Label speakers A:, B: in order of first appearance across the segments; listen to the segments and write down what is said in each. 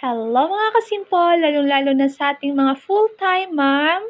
A: Hello mga kasimpol, lalong-lalo na sa ating mga full-time mom,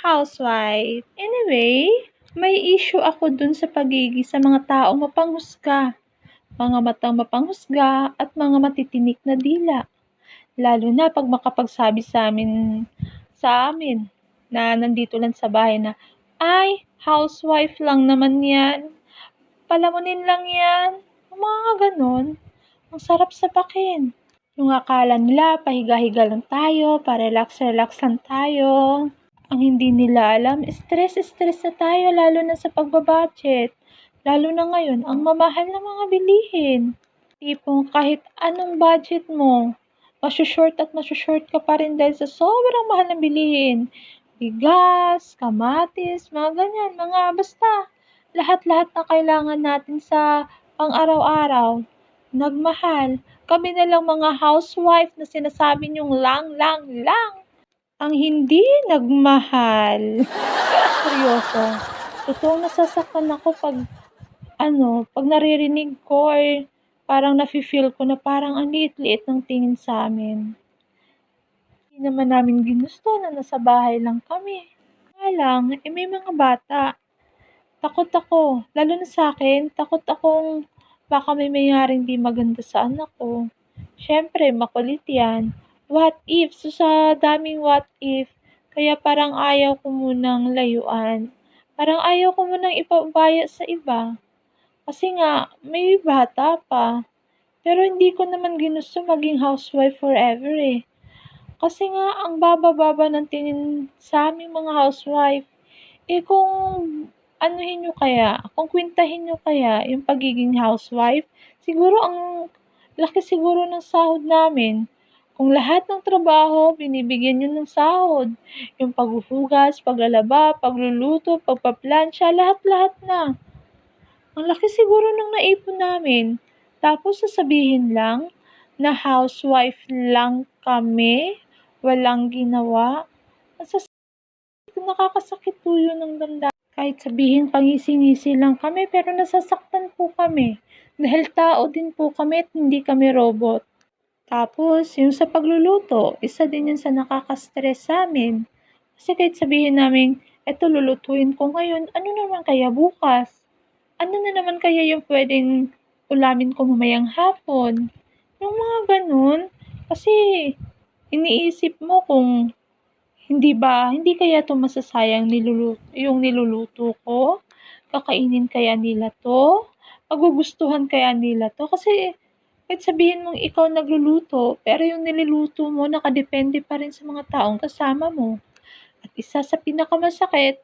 A: #housewife. Anyway, may issue ako dun sa pagiging sa mga taong mapanghusga, mga matang mapanghusga at mga matitinik na dila. Lalo na pag makapagsabi sa amin na nandito lang sa bahay na, ay, housewife lang naman yan, palamunin lang yan, mga ganon. Ang sarap sapakin. Yung akala nila pahiga-higa lang tayo, pa-relax-relax lang tayo. Ang hindi nila alam, stress na tayo lalo na sa pagbabudget. Lalo na ngayon, ang mamahal ng mga bilihin. Tipong kahit anong budget mo, masyushort ka pa rin dahil sa sobrang mahal ng bilihin. Bigas, kamatis, mga ganyan, mga basta. Lahat-lahat na kailangan natin sa pang-araw-araw. Nagmahal. Kami na lang mga housewife na sinasabi niyong lang. Ang hindi nagmahal. Seryoso. Totoong nasasaktan ako pag naririnig ko or parang nafe-feel ko na parang ang liit-liit ng tingin sa amin. Hindi naman namin ginusto na nasa bahay lang kami. Kaya lang, may mga bata. Takot ako. Lalo na sa akin, takot akong baka may mangyaring di maganda sa anak ko. Siyempre, makulit yan. What if? So, sa daming what if, kaya parang ayaw ko munang layuan. Parang ayaw ko munang ipabaya sa iba. Kasi nga, may bata pa. Pero hindi ko naman ginusto maging housewife forever eh. Kasi nga, ang baba-baba ng tingin sa aming mga housewife. Kung kung kwintahin nyo kaya yung pagiging housewife, siguro ang laki siguro ng sahod namin. Kung lahat ng trabaho, binibigyan nyo ng sahod. Yung paghuhugas, paglalaba, pagluluto, pagpaplansya, lahat-lahat na. Ang laki siguro ng naipon namin. Tapos sasabihin lang na housewife lang kami, walang ginawa. Nakakasakit po yun ng damdamin. Kahit sabihin pangisi-ngisi lang kami, pero nasasaktan po kami. Dahil tao din po kami at hindi kami robot. Tapos, yung sa pagluluto, isa din yun sa nakaka-stress sa amin. Kasi kahit sabihin namin, eto lulutuin ko ngayon, ano naman kaya bukas? Ano na naman kaya yung pwedeng ulamin ko mamayang hapon? Yung mga ganun. Kasi, iniisip mo kung hindi kaya 'to masasayang yung niluluto ko? Kakainin kaya nila 'to? Magugustuhan kaya nila 'to? Kasi kahit sabihin mong ikaw nagluluto, pero yung niluluto mo nakadepende pa rin sa mga taong kasama mo. At isa sa pinakamasakit,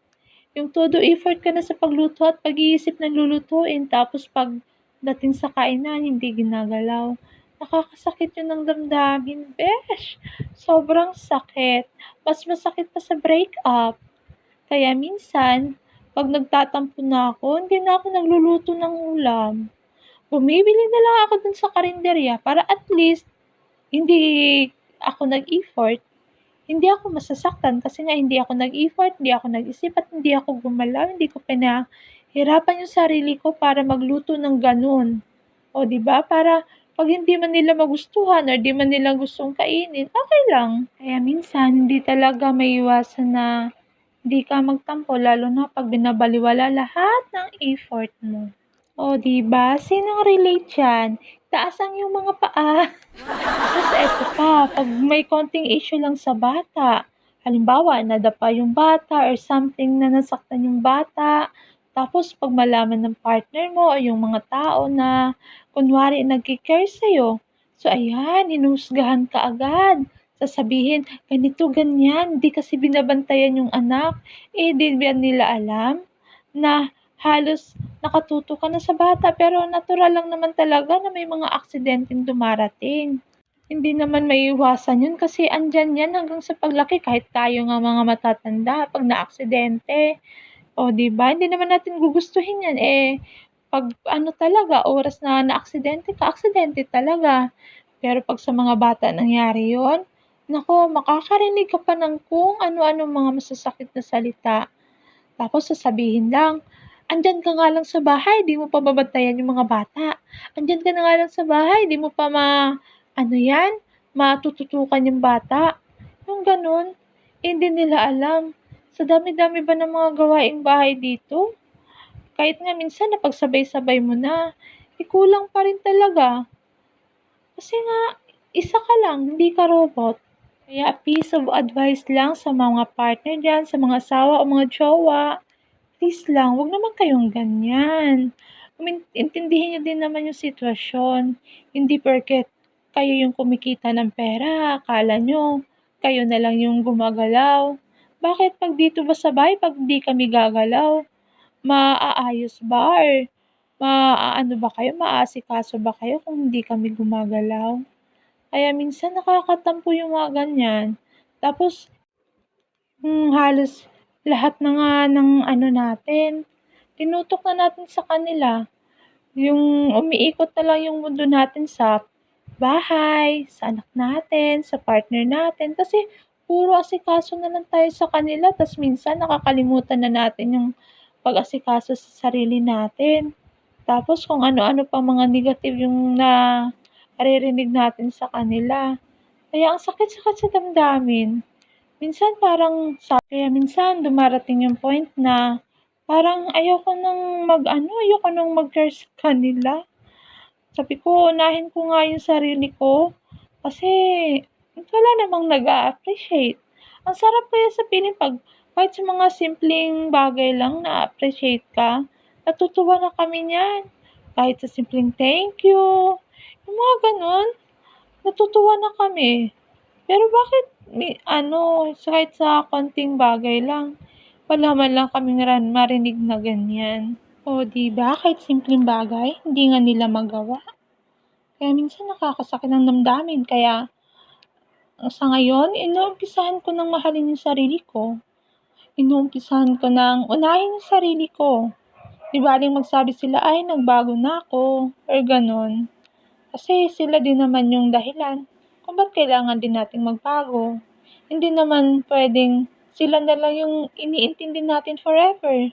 A: yung todo effort ka na sa pagluto at pag-iisip ng lulutuin, tapos pagdating sa kainan hindi ginagalaw. Nakakasakit yun ng damdamin, besh! Sobrang sakit. Mas masakit pa sa breakup. Kaya minsan, 'pag nagtatampo na ako, hindi na ako nagluluto ng ulam. Bumibili na lang ako dun sa karinderya para at least hindi ako nag-effort. Hindi ako masasaktan kasi nga hindi ako nag-effort, hindi ako nag-isip at hindi ako gumalaw, hindi ko pinahirapan yung sarili ko para magluto ng gano'n. O 'di ba, para 'pag hindi man nila magustuhan or 'di man nila gustong kainin, okey lang. Kaya minsan hindi talaga maiiwasan na hindi ka magtampo lalo na 'pag binabalewala lahat ng effort mo. O 'di ba, sinong relate diyan? Taas ang iyong mga paa. Tapos eto pa, 'pag may konting issue lang sa bata, halimbawa nadapa yung bata or something na nasaktan yung bata, tapos 'pag malaman ng partner mo o yung mga tao na kunwari nagke-care sa'yo, so ayan, hinuhusgahan ka agad. Sasabihin, ganito, ganyan, di kasi binabantayan yung anak. Di ba nila alam na halos nakatuto ka na sa bata pero natural lang naman talaga na may mga aksidenteng dumarating. Hindi naman maiiwasan yun kasi andiyan yan hanggang sa paglaki kahit tayo nga mga matatanda 'pag naaksidente. O 'di ba, hindi naman natin gugustuhin yan, 'pag ano talaga oras na naaksidente ka, aksidente talaga. Pero 'pag sa mga bata nangyari yun, naku makakarinig ka pa ng kung ano-anong mga masasakit na salita. Tapos sasabihin lang, "Andiyan ka nga lang sa bahay, 'di mo pa babantayan yung mga bata. Andiyan ka na nga lang sa bahay, 'di mo pa Ano yan? Matututukan yung bata. Yung ganun, hindi nila alam. Sa dami-dami ba ng mga gawaing bahay dito? Kahit nga minsan napagsabay-sabay mo na, kulang pa rin talaga. Kasi nga, isa ka lang, hindi ka robot. Kaya piece of advice lang sa mga partner dyan, sa mga asawa o mga jowa, please lang, wag naman kayong ganyan. Intindihin niyo din naman yung sitwasyon. Hindi porket kayo yung kumikita ng pera, akala nyo, kayo na lang yung gumagalaw. Bakit pag dito ba sa bahay, pag di kami gagalaw, maaayos ba or maaano ba kayo, maaasikaso ba kayo kung hindi kami gumagalaw? Kaya minsan nakakatampo yung mga ganyan. Tapos, halos lahat na nga ng ano natin, tinutok na natin sa kanila. Yung umiikot na lang yung mundo natin sa bahay, sa anak natin, sa partner natin. Kasi puro asikaso na lang tayo sa kanila. Tas minsan nakakalimutan na natin yung pag-asikaso sa sarili natin. Tapos kung ano-ano pa mga negative yung naririnig natin sa kanila. Kaya ang sakit-sakit sa damdamin. Minsan kaya minsan dumarating yung point na parang ayoko nang mag-care sa kanila. Sabi ko, unahin ko nga yung sarili ko kasi wala namang nag-a-appreciate. Ang sarap kaya sa feeling pag kahit sa mga simpleng bagay lang na-appreciate ka, natutuwa na kami niyan. Kahit sa simpleng thank you, yung mga ganun, natutuwa na kami. Pero bakit kahit sa konting bagay lang, wala man lang kaming marinig na ganyan. O di ba kahit simpleng bagay, hindi nga nila magawa. Kaya minsan nakakasakit ng damdamin. Kaya sa ngayon, inuumpisahan ko ng mahalin yung sarili ko. Inuumpisahan ko ng unahin yung sarili ko. Di baling magsabi sila, ay, nagbago na ako, or ganon. Kasi sila din naman yung dahilan kung ba't kailangan din nating magbago. Hindi naman pwedeng sila na lang yung iniintindi natin forever.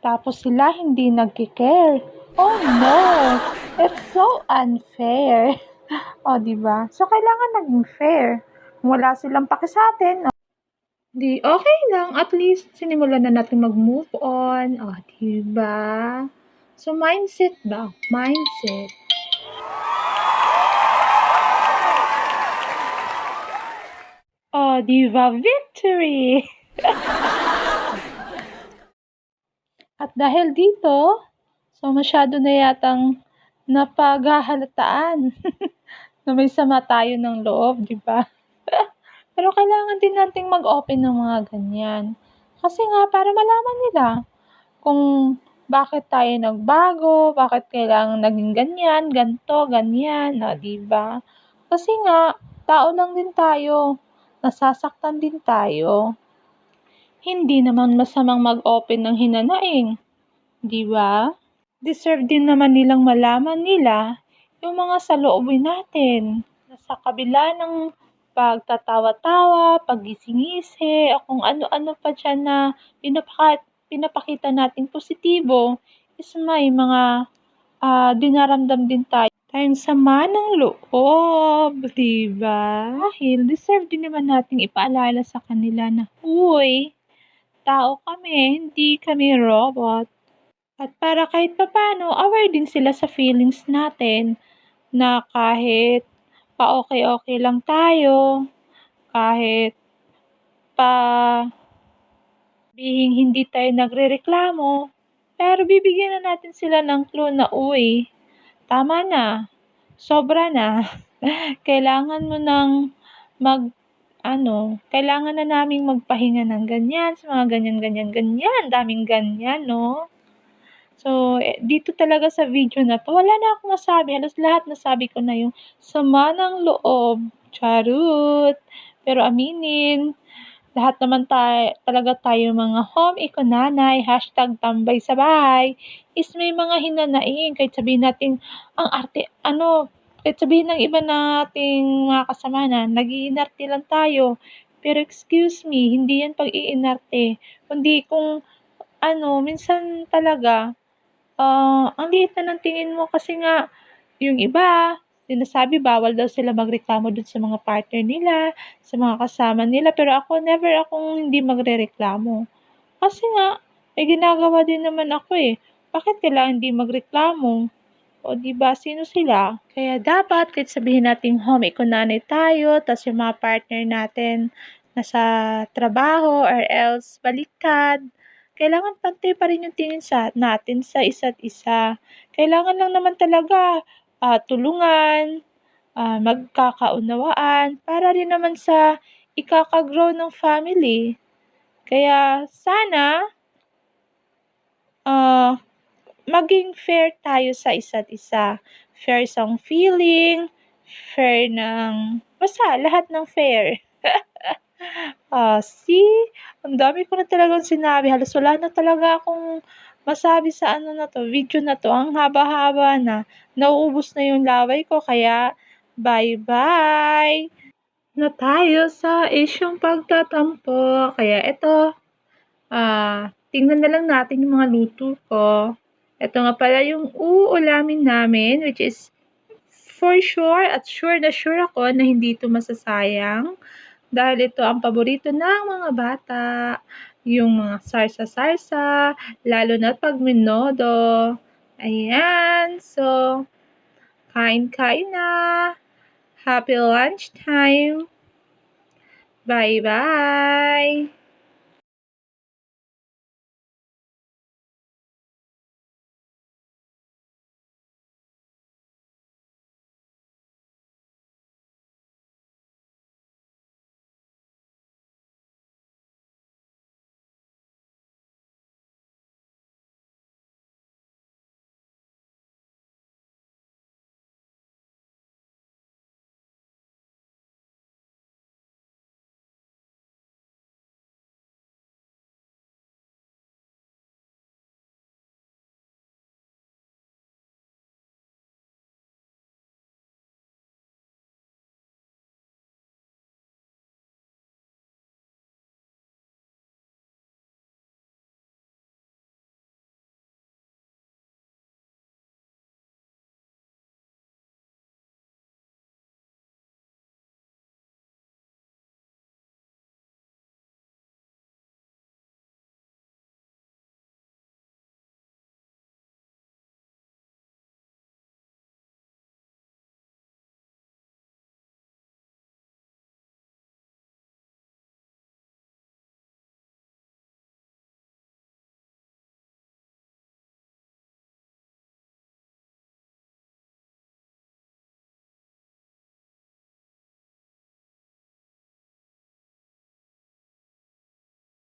A: Tapos sila hindi nagki-care. Oh no! It's so unfair. O, di ba? So, kailangan naging fair. Kung wala silang paki sa atin, di okay lang. At least, sinimulan na natin mag-move on. O, di ba? So, mindset ba? Mindset. O, di ba? Victory! At dahil dito, so masyado na yatang napaghahalataan na may sama tayo ng loob, di ba? Pero kailangan din nating mag-open ng mga ganyan. Kasi nga, para malaman nila kung bakit tayo nagbago, bakit kailangan naging ganyan, ganto, ganyan, di ba? Kasi nga, tao lang din tayo, nasasaktan din tayo. Hindi naman masamang mag-open ng hinanaing, di ba? Deserve din naman nilang malaman nila yung mga saloobin natin na sa kabila ng pagtatawa-tawa, paggising-ngisi, o kung ano-ano pa dyan na pinapakita natin positibo, is may mga dinaramdam din tayong sama ng loob, diba? Dahil deserve din naman nating ipaalala sa kanila na, uy, tao kami, hindi kami robot. At para kahit papaano, aware din sila sa feelings natin na kahit pa-okay-okay lang tayo, kahit pa bihing hindi tayo nagrereklamo, pero bibigyan na natin sila ng clue na, uy, tama na, sobra na, kailangan mo ng kailangan na naming magpahinga ng ganyan, sa mga ganyan, daming ganyan, no? So, dito talaga sa video na 'to, wala na akong masabi, halos lahat nasabi ko na yung sama ng loob, charot. Pero aminin, lahat naman talaga tayo mga home eco-nanay, #tambay sa bahay, is may mga hinanaing, kahit sabihin natin ang arte kahit sabihin ng iba nating mga kasama na nag-iinarte lang tayo. Pero excuse me, hindi yan pag-iinarte, kundi kung minsan talaga ang liit na ng tingin mo kasi nga yung iba sinasabi bawal daw sila magreklamo dun sa mga partner nila, sa mga kasama nila, pero ako never akong hindi magrereklamo. Kasi nga, may ginagawa din naman ako eh. Bakit kailangan hindi magreklamo? O 'di ba, sino sila? Kaya dapat kahit sabihin nating home economic tayo, tas yung mga partner natin nasa trabaho or else baliktad, kailangan pantay pa rin yung tingin natin sa isa't isa. Kailangan lang naman talaga tulungan, magkakaunawaan para rin naman sa ikaka-grow ng family. Kaya sana ah, maging fair tayo sa isa't isa. Fair sa feeling, fair ng basta lahat ng fair. See? Ang dami ko na talagang sinabi. Halos wala na talaga akong masabi sa ano na 'to, video na 'to. Ang haba-haba na. Nauubos na yung laway ko kaya bye-bye na tayo sa isyung pagtatampo. Kaya eto, tingnan na lang natin yung mga luto ko. Ito nga pala yung uulamin namin, which is for sure at sure na sure ako na hindi ito masasayang dahil ito ang paborito ng mga bata. Yung mga sarsa-sarsa, lalo na pag minodo. Ayan, so kain-kain na. Happy lunchtime. Bye-bye.